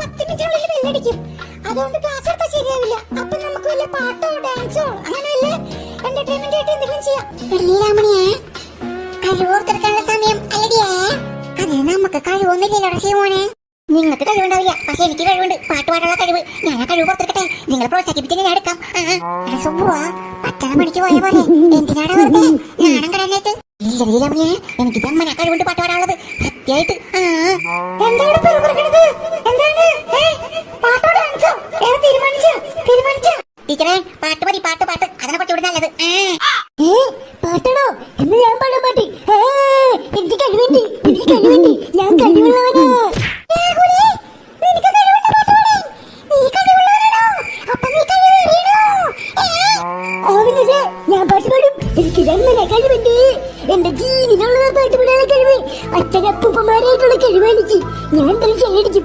10 മിനിറ്റിനുള്ളിൽ ബെല്ലടിക്കും. അതുകൊണ്ട് ക്ലാസ് എടുത്താൽ ശരിയാവില്ല. അപ്പൊ നമുക്ക് വല്ല പാട്ടോ ഡാൻസോ അങ്ങനെ വല്ല എന്റർടൈൻമെന്റ് ആയിട്ട് എന്തെങ്കിലും ചെയ്യാം. ലീലാമണിയെ കഴിവോർത്തെടുക്കാനുള്ള സമയം അല്ലടിയേ. അതിന് നമുക്ക് കഴിവൊന്നുമില്ലല്ലോ ശിവോനെ. നിങ്ങൾക്ക് കഴിവുണ്ടാവില്ല, പക്ഷെ എനിക്ക് കഴിവുണ്ട്. പാട്ട് പാടാനുള്ള കഴിവ്. ഞാൻ ആ കഴിവ് പുറത്തെടുക്കട്ടെ. നിങ്ങളെ പ്രോത്സാഹിപ്പിച്ച് ഞാൻ എടുക്കാം. പത്തന മണിക്ക് പോയ പോലെ എന്തിനാണ് വെറുതെ നാണം കടാനായിട്ട്? ഇല്ല ലീലാമണിയെ, എനിക്ക് ജമ്മന കഴിവുണ്ട് പാട്ട് പാടാനുള്ളത് സത്യമായിട്ട്. ടീച്ചറെ പാട്ട് മതി, പാട്ട് പാട്ട് അതിനെ കുറച്ചുകൂടി നല്ലത്. പാട്ടാണോ? എന്ന് ഞാൻ പാടാൻ പാട്ട്. എനിക്ക് കഴിവുണ്ട്, എനിക്ക് കഴിവുണ്ട്, ഞാൻ കഴിവുള്ളവനാ. ഞാൻ പാട്ട് പാടും. എനിക്ക് ജന്മന കഴിവുണ്ട്. എന്റെ ജീവനുള്ള പാട്ട് പാടാനുള്ള കഴിവ്. അച്ഛനപ്പൂപ്പന്മാരായിട്ടുള്ള കഴിവ് എനിക്ക്. ഞാൻ എന്തായാലും ശരിയടിക്കും.